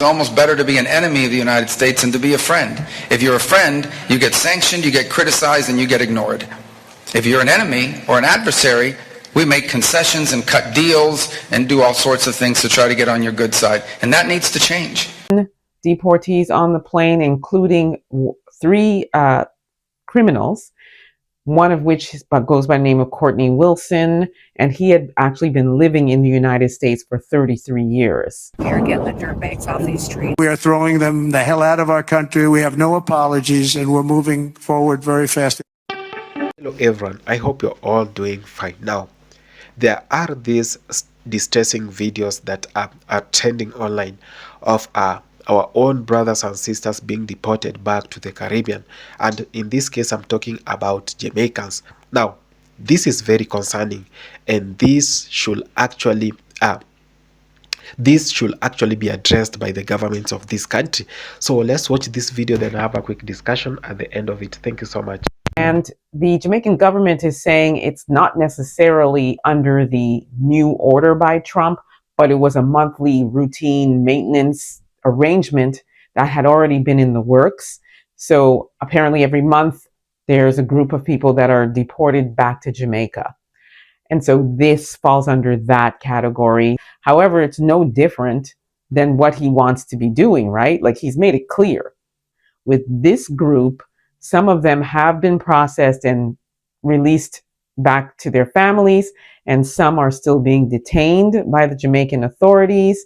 It's almost better to be an enemy of the United States than to be a friend. If you're a friend, you get sanctioned, you get criticized, and you get ignored. If you're an enemy or an adversary, we make concessions and cut deals and do all sorts of things to try to get on your good side. And that needs to change. Deportees on the plane, including three criminals, one of which goes by the name of Courtney Wilson, and he had actually been living in the United States for 33 years. You're getting the dirtbags off these streets. We are throwing them the hell out of our country. We have no apologies, and we're moving forward very fast. Hello everyone, I hope you're all doing fine. Now, there are these distressing videos that are trending online of our own brothers and sisters being deported back to the Caribbean, and in this case I'm talking about Jamaicans. Now, this is very concerning, and this should actually be addressed by the governments of this country. So let's watch this video, then have a quick discussion at the end of it. Thank you so much. And the Jamaican government is saying it's not necessarily under the new order by Trump, but it was a monthly routine maintenance arrangement that had already been in the works. So apparently every month there's a group of people that are deported back to Jamaica. And so this falls under that category. However, it's no different than what he wants to be doing, right? Like, he's made it clear. With this group, some of them have been processed and released back to their families, and some are still being detained by the Jamaican authorities,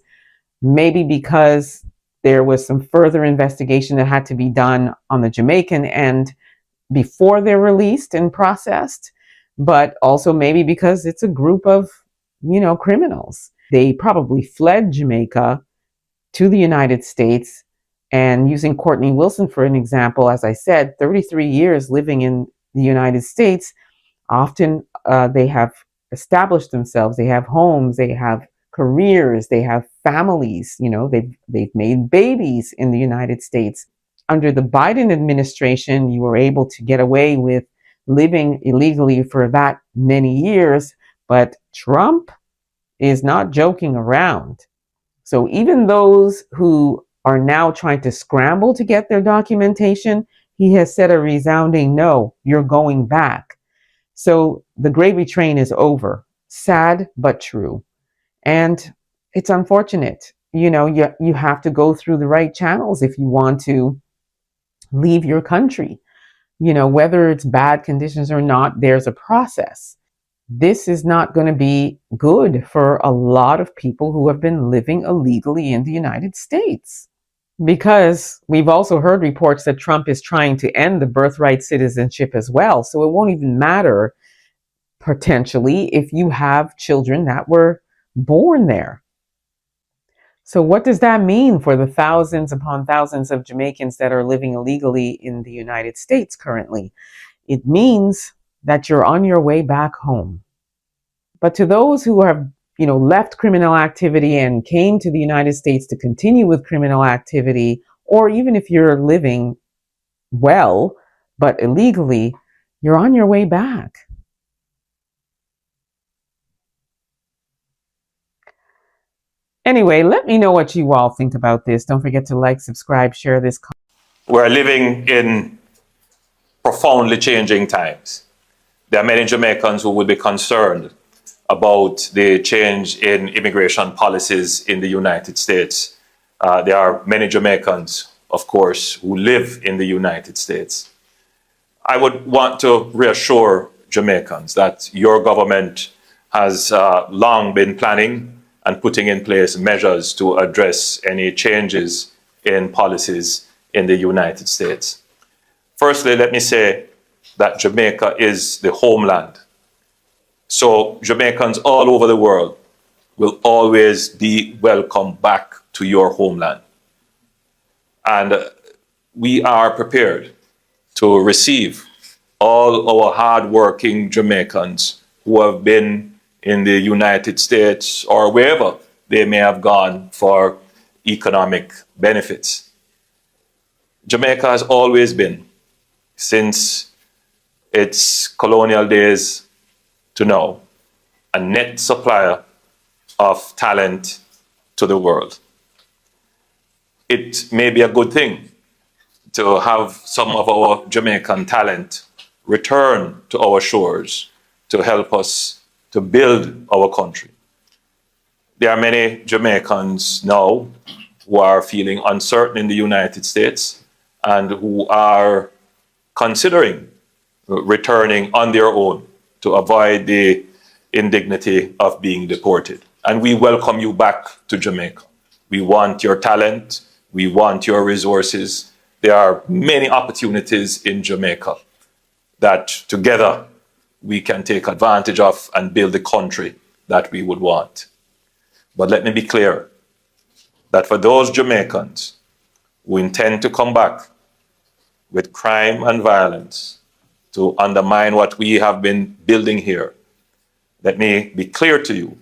maybe because there was some further investigation that had to be done on the Jamaican end before they're released and processed, but also maybe because it's a group of, criminals. They probably fled Jamaica to the United States. And using Courtney Wilson for an example, as I said, 33 years living in the United States, often they have established themselves. They have homes, they have careers, they have families, they've made babies in the United States. Under the Biden administration, you were able to get away with living illegally for that many years, but Trump is not joking around. So even those who are now trying to scramble to get their documentation, he has said a resounding no, you're going back. So the gravy train is over. Sad, but true. And it's unfortunate. You have to go through the right channels if you want to leave your country. Whether it's bad conditions or not, there's a process. This is not going to be good for a lot of people who have been living illegally in the United States. Because we've also heard reports that Trump is trying to end the birthright citizenship as well. So it won't even matter, potentially, if you have children that were born there. So what does that mean for the thousands upon thousands of Jamaicans that are living illegally in the United States currently? It means that you're on your way back home. But to those who have, left criminal activity and came to the United States to continue with criminal activity, or even if you're living well, but illegally, you're on your way back. Anyway, let me know what you all think about this. Don't forget to like, subscribe, share this. We're living in profoundly changing times. There are many Jamaicans who will be concerned about the change in immigration policies in the United States. There are many Jamaicans, of course, who live in the United States. I would want to reassure Jamaicans that your government has long been planning and putting in place measures to address any changes in policies in the United States. Firstly, let me say that Jamaica is the homeland. So Jamaicans all over the world will always be welcome back to your homeland. And we are prepared to receive all our hardworking Jamaicans who have been in the United States or wherever they may have gone for economic benefits. Jamaica has always been, since its colonial days to now, a net supplier of talent to the world. it may be a good thing to have some of our Jamaican talent return to our shores to help us to build our country. There are many Jamaicans now who are feeling uncertain in the United States and who are considering returning on their own to avoid the indignity of being deported. And we welcome you back to Jamaica. We want your talent. We want your resources. There are many opportunities in Jamaica that together we can take advantage of and build the country that we would want. But let me be clear that for those Jamaicans who intend to come back with crime and violence to undermine what we have been building here, let me be clear to you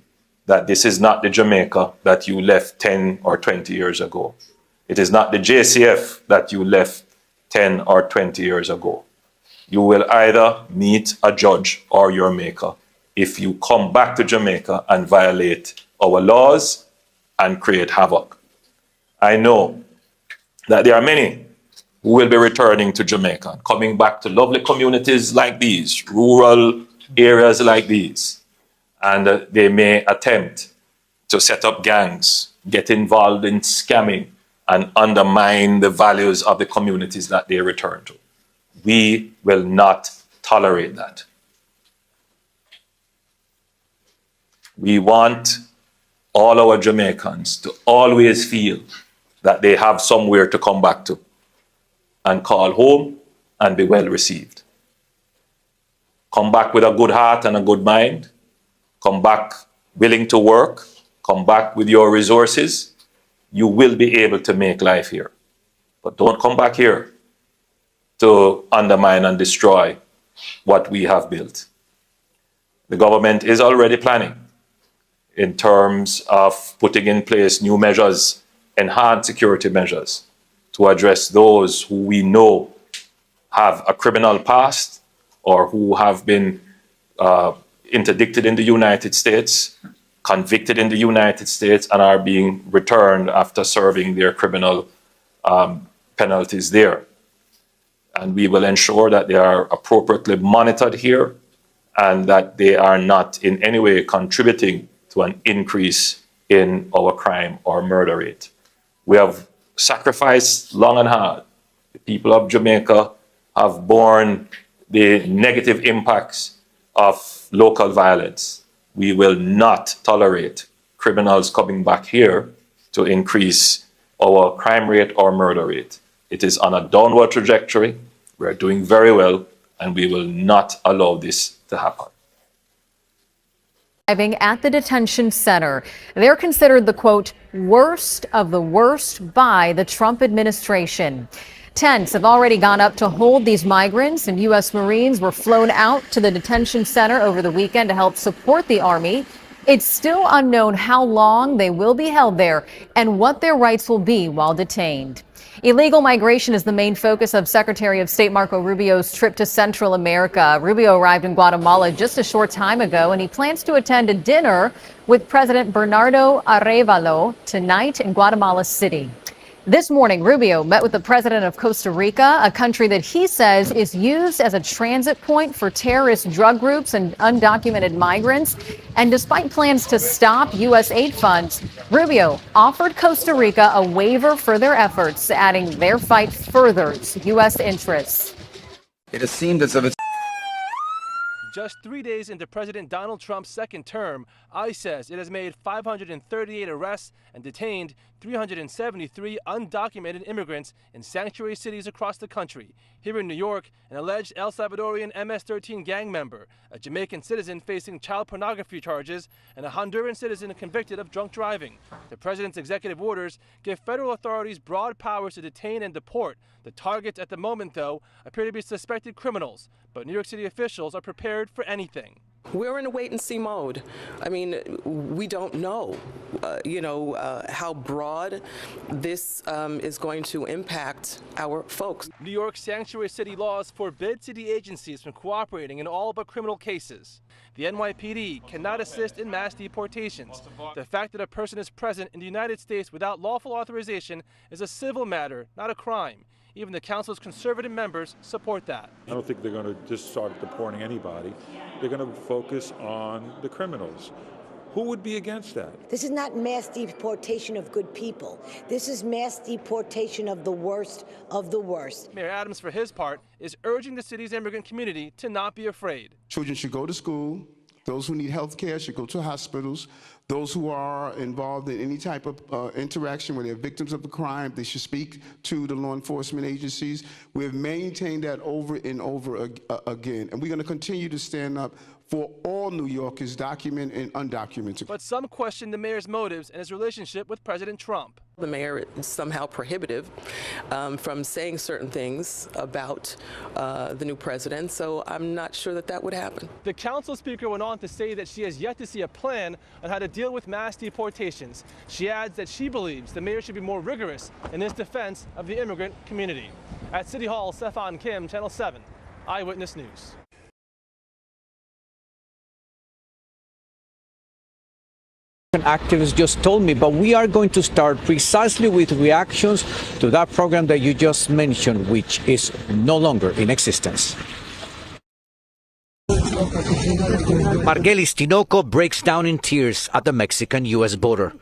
that this is not the Jamaica that you left 10 or 20 years ago. It is not the JCF that you left 10 or 20 years ago. You will either meet a judge or your maker if you come back to Jamaica and violate our laws and create havoc. I know that there are many who will be returning to Jamaica, coming back to lovely communities like these, rural areas like these, and they may attempt to set up gangs, get involved in scamming, and undermine the values of the communities that they return to. We will not tolerate that. We want all our Jamaicans to always feel that they have somewhere to come back to and call home and be well received. Come back with a good heart and a good mind. Come back willing to work. Come back with your resources. You will be able to make life here. But don't come back here to undermine and destroy what we have built. The government is already planning in terms of putting in place new measures, enhanced security measures, to address those who we know have a criminal past or who have been interdicted in the United States, convicted in the United States, and are being returned after serving their criminal penalties there. And we will ensure that they are appropriately monitored here and that they are not in any way contributing to an increase in our crime or murder rate. We have sacrificed long and hard. The people of Jamaica have borne the negative impacts of local violence. We will not tolerate criminals coming back here to increase our crime rate or murder rate. It is on a downward trajectory. We're doing very well, and we will not allow this to happen. Arriving at the detention center, they're considered the, quote, worst of the worst by the Trump administration. Tents have already gone up to hold these migrants, and U.S. Marines were flown out to the detention center over the weekend to help support the Army. It's still unknown how long they will be held there and what their rights will be while detained. Illegal migration is the main focus of Secretary of State Marco Rubio's trip to Central America. Rubio arrived in Guatemala just a short time ago, and he plans to attend a dinner with President Bernardo Arévalo tonight in Guatemala City. This morning, Rubio met with the president of Costa Rica, a country that he says is used as a transit point for terrorist drug groups and undocumented migrants. And despite plans to stop U.S. aid funds, Rubio offered Costa Rica a waiver for their efforts, adding their fight furthers U.S. interests. It has seemed as if it's Just 3 days into President Donald Trump's second term, ICE says it has made 538 arrests and detained 373 undocumented immigrants in sanctuary cities across the country. Here in New York, an alleged El Salvadorian MS-13 gang member, a Jamaican citizen facing child pornography charges, and a Honduran citizen convicted of drunk driving. The president's executive orders give federal authorities broad powers to detain and deport. The targets at the moment, though, appear to be suspected criminals, but New York City officials are prepared for anything. We're in a wait-and-see mode. I mean, we don't know, how broad this is going to impact our folks. New York's sanctuary city laws forbid city agencies from cooperating in all but criminal cases. The NYPD cannot assist in mass deportations. The fact that a person is present in the United States without lawful authorization is a civil matter, not a crime. Even the council's conservative members support that. I don't think they're going to just start deporting anybody. They're going to focus on the criminals. Who would be against that? This is not mass deportation of good people. This is mass deportation of the worst of the worst. Mayor Adams, for his part, is urging the city's immigrant community to not be afraid. Children should go to school. Those who need health care should go to hospitals. Those who are involved in any type of interaction where they're victims of a crime, they should speak to the law enforcement agencies. We've maintained that over and over again. And we're going to continue to stand up for all New Yorkers, documented and undocumented. But some question the mayor's motives and his relationship with President Trump. The mayor is somehow prohibited from saying certain things about the new president, so I'm not sure that would happen. The council speaker went on to say that she has yet to see a plan on how to deal with mass deportations. She adds that she believes the mayor should be more rigorous in his defense of the immigrant community. At City Hall, Stefan Kim, Channel 7, Eyewitness News. Activists just told me, but we are going to start precisely with reactions to that program that you just mentioned, which is no longer in existence. Margelis Tinoco breaks down in tears at the Mexican-U.S. border.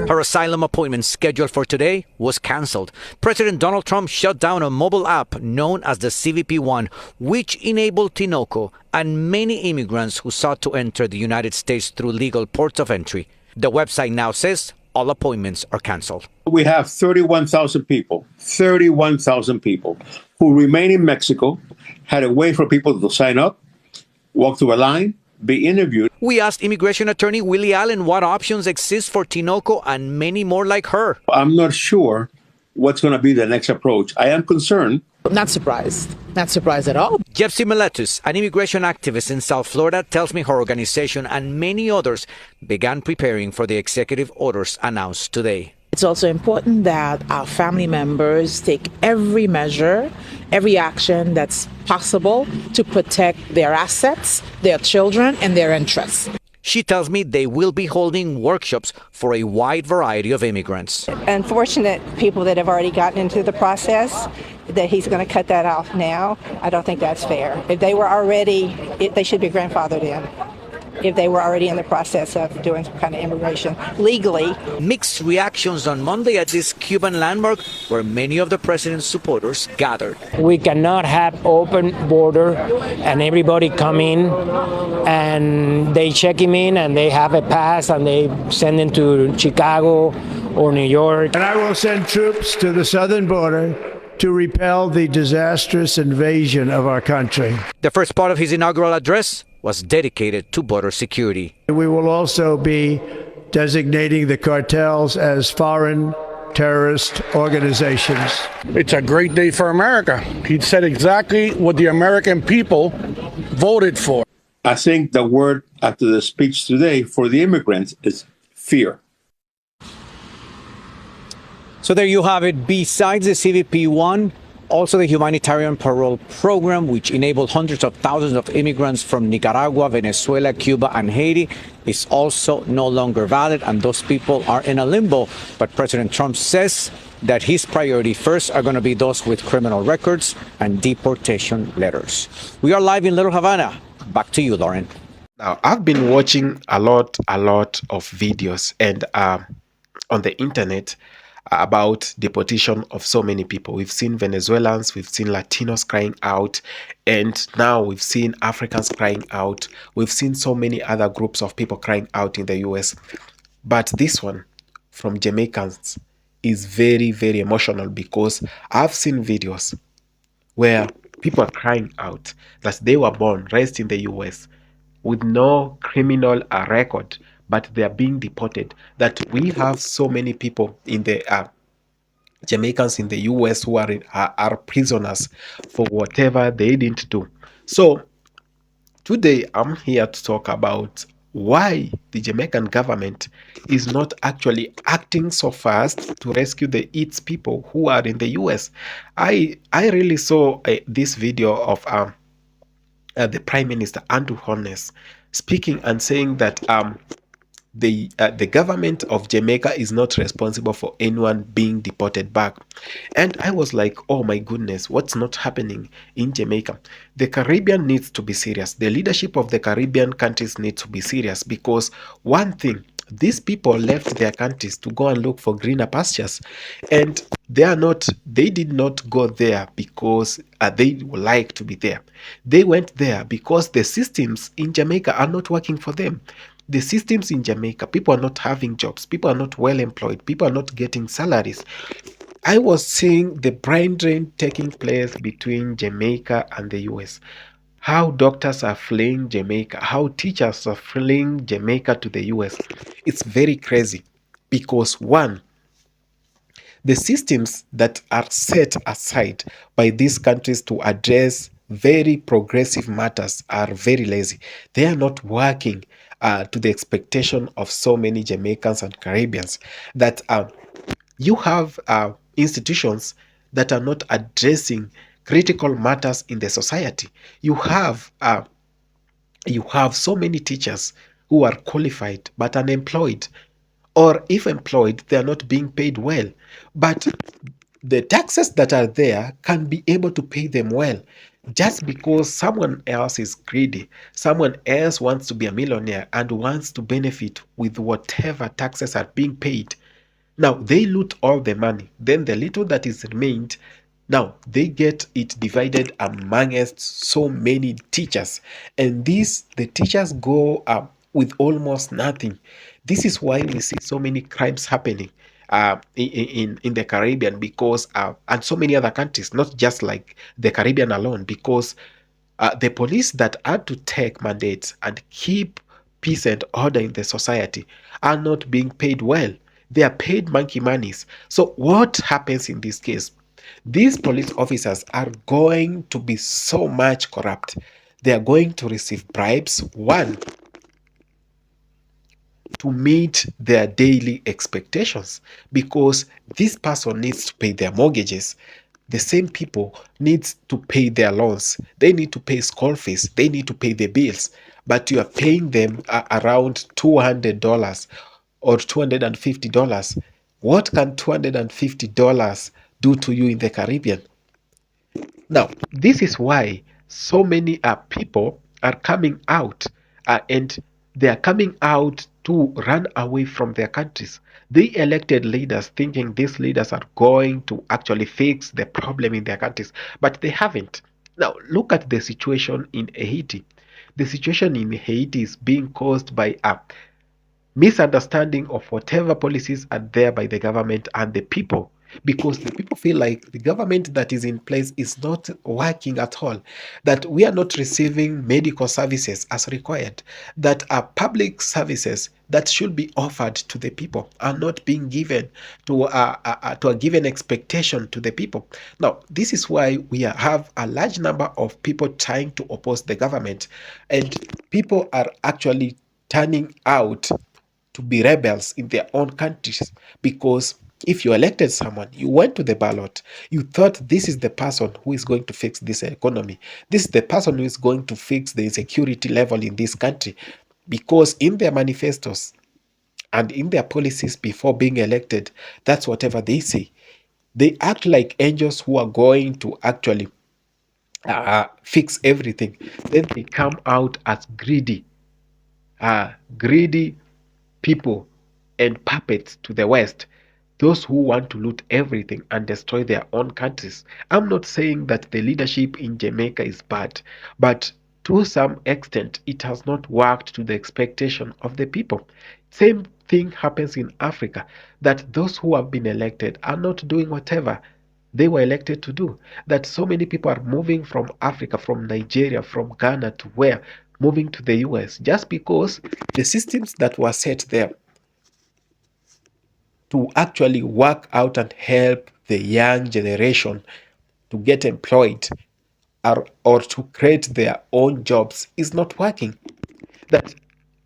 Her asylum appointment scheduled for today was canceled. President Donald Trump shut down a mobile app known as the CBP-1, which enabled Tinoco and many immigrants who sought to enter the United States through legal ports of entry. The website now says all appointments are canceled. We have 31,000 people who remain in Mexico, had a way for people to sign up, walk through a line, be interviewed. We asked immigration attorney Willie Allen what options exist for Tinoco and many more like her. I'm not sure what's going to be the next approach. I am concerned. Not surprised. Not surprised at all. Jepsi Meletus, an immigration activist in South Florida, tells me her organization and many others began preparing for the executive orders announced today. It's also important that our family members take every measure, every action that's possible to protect their assets, their children, and their interests. She tells me they will be holding workshops for a wide variety of immigrants. Unfortunate people that have already gotten into the process, that he's going to cut that off now. I don't think that's fair. If they were already, they should be grandfathered in. If they were already in the process of doing some kind of immigration legally. Mixed reactions on Monday at this Cuban landmark where many of the president's supporters gathered. We cannot have open border and everybody come in and they check him in and they have a pass and they send him to Chicago or New York. And I will send troops to the southern border to repel the disastrous invasion of our country. The first part of his inaugural address was dedicated to border security. We will also be designating the cartels as foreign terrorist organizations. It's a great day for America. He said exactly what the American people voted for. I think the word after the speech today for the immigrants is fear. So there you have it. Besides the CBP-1, also the humanitarian parole program, which enabled hundreds of thousands of immigrants from Nicaragua, Venezuela, Cuba, and Haiti, is also no longer valid, and those people are in a limbo. But President Trump says that his priority first are going to be those with criminal records and deportation letters. We are live in Little Havana. Back to you, Lauren. Now, I've been watching a lot of videos and on the internet about deportation of so many people. We've seen Venezuelans, we've seen Latinos crying out, and now we've seen Africans crying out. We've seen so many other groups of people crying out in the US. But this one from Jamaicans is very, very emotional because I've seen videos where people are crying out that they were born, raised in the US with no criminal record, but they are being deported. That we have so many people in the Jamaicans in the US who are prisoners for whatever they didn't do. So Today, I'm here to talk about why the Jamaican government is not actually acting so fast to rescue its people who are in the US. I really saw this video of the Prime Minister Andrew Holness speaking and saying that the government of Jamaica is not responsible for anyone being deported back. And I was like, oh my goodness, what's not happening in Jamaica? The Caribbean needs to be serious. The leadership of the Caribbean countries need to be serious, because one thing, these people left their countries to go and look for greener pastures, and they did not go there because they like to be there. They went there because the systems in Jamaica are not working for them. The systems in Jamaica, people are not having jobs, people are not well employed, people are not getting salaries. I was seeing the brain drain taking place between Jamaica and the US. How doctors are fleeing Jamaica, how teachers are fleeing Jamaica to the US. It's very crazy because, one, the systems that are set aside by these countries to address very progressive matters are very lazy. They are not working to the expectation of so many Jamaicans and Caribbeans, that you have institutions that are not addressing critical matters in the society. You have so many teachers who are qualified but unemployed, or if employed, they are not being paid well. But the taxes that are there can be able to pay them well. Just because someone else is greedy, someone else wants to be a millionaire and wants to benefit with whatever taxes are being paid. Now they loot all the money, then the little that is remained, now they get it divided amongst so many teachers, and the teachers go up with almost nothing. This is why we see so many crimes happening in the Caribbean, because and so many other countries, not just like the Caribbean alone, because the police that are to take mandates and keep peace and order in the society are not being paid well. They are paid monkey monies. So what happens in this case? These police officers are going to be so much corrupt. They are going to receive bribes, one, to meet their daily expectations, because this person needs to pay their mortgages. The same people needs to pay their loans. They need to pay school fees. They need to pay the bills. But you are paying them around $200 or $250. What can $250 do to you in the Caribbean? Now, this is why so many people are coming out, and they are coming out to run away from their countries. They elected leaders thinking these leaders are going to actually fix the problem in their countries, but they haven't. Now, look at the situation in Haiti. The situation in Haiti is being caused by a misunderstanding of whatever policies are there by the government and the people, because the people feel like the government that is in place is not working at all, that we are not receiving medical services as required, that are public services that should be offered to the people are not being given to a given expectation to the people. Now, this is why we have a large number of people trying to oppose the government, and people are actually turning out to be rebels in their own countries, because if you elected someone, you went to the ballot, you thought this is the person who is going to fix this economy, this is the person who is going to fix the insecurity level in this country, because in their manifestos and in their policies before being elected, that's whatever they say. They act like angels who are going to actually fix everything. Then they come out as greedy people and puppets to the West, those who want to loot everything and destroy their own countries. I'm not saying that the leadership in Jamaica is bad, but to some extent, it has not worked to the expectation of the people. Same thing happens in Africa, that those who have been elected are not doing whatever they were elected to do. That so many people are moving from Africa, from Nigeria, from Ghana to where? Moving to the US, just because the systems that were set there to actually work out and help the young generation to get employed or to create their own jobs is not working. That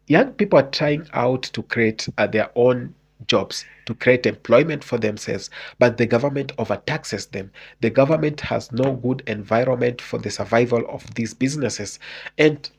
young people are trying out to create their own jobs, to create employment for themselves, but the government overtaxes them. The government has no good environment for the survival of these businesses, and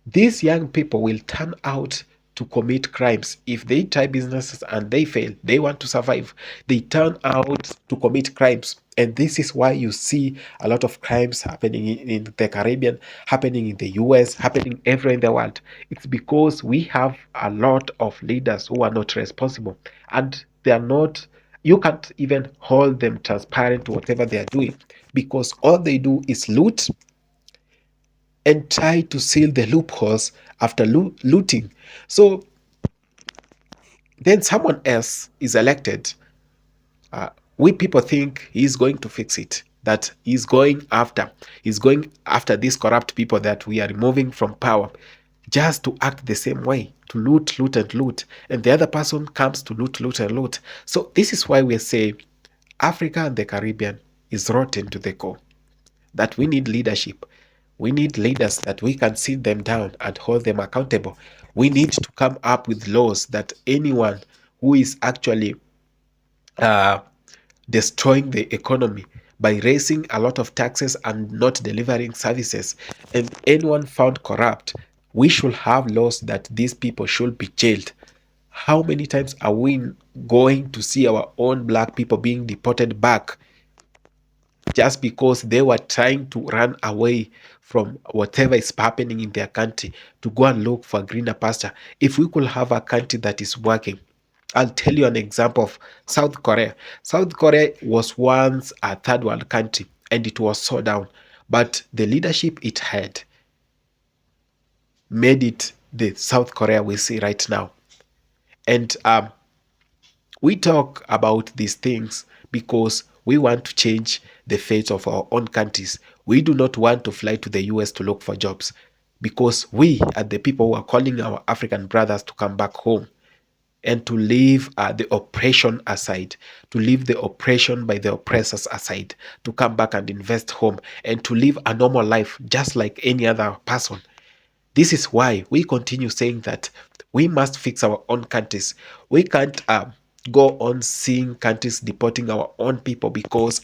these young people will turn out to commit crimes. If they try businesses and they fail, they want to survive, they turn out to commit crimes. And this is why you see a lot of crimes happening in the Caribbean, happening in the US, happening everywhere in the world. It's because we have a lot of leaders who are not responsible, and they are not, you can't even hold them transparent to whatever they are doing, because all they do is loot and try to seal the loopholes after looting. So then someone else is elected. We people think he's going to fix it, that he's going after these corrupt people that we are removing from power, just to act the same way, to loot, loot, and loot. And the other person comes to loot, loot, and loot. So this is why we say Africa and the Caribbean is rotten to the core, that we need leadership. We need leaders that we can sit them down and hold them accountable. We need to come up with laws that anyone who is actually destroying the economy by raising a lot of taxes and not delivering services, and anyone found corrupt, we should have laws that these people should be jailed. How many times are we going to see our own black people being deported back just because they were trying to run away from whatever is happening in their country to go and look for greener pasture? If we could have a country that is working, I'll tell you an example of South Korea. South Korea was once a third world country and it was so down, but the leadership it had made it the South Korea we see right now. And we talk about these things because we want to change the fate of our own countries. We do not want to fly to the US to look for jobs, because we are the people who are calling our African brothers to come back home and to leave the oppression aside, to leave the oppression by the oppressors aside, to come back and invest home and to live a normal life just like any other person. This is why we continue saying that we must fix our own countries. We can't go on seeing countries deporting our own people because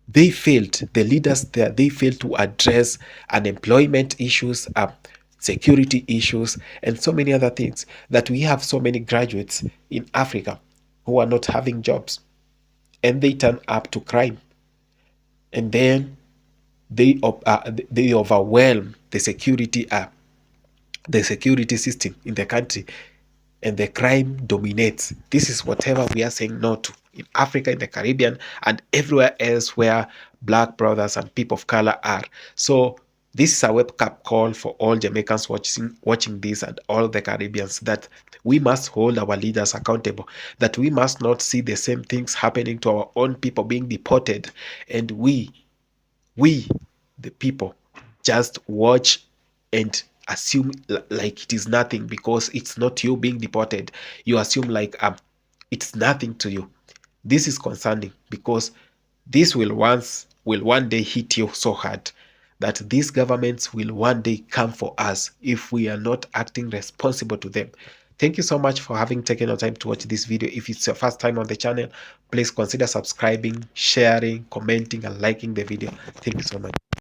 they failed. The leaders there, they failed to address unemployment issues, security issues, and so many other things, that we have so many graduates in Africa who are not having jobs, and they turn up to crime, and then they overwhelm the security system in the country, and the crime dominates. This is whatever we are saying no to in Africa, in the Caribbean, and everywhere else where black brothers and people of color are. So this is a wake-up call for all Jamaicans watching this, and all the Caribbeans, that we must hold our leaders accountable, that we must not see the same things happening to our own people being deported, and we the people, just watch and assume like it is nothing, because it's not you being deported. You assume like it's nothing to you. This is concerning, because this will one day hit you so hard, that these governments will one day come for us if we are not acting responsible to them. Thank you so much for having taken your time to watch this video. If it's your first time on the channel, please consider subscribing, sharing, commenting, and liking the video. Thank you so much.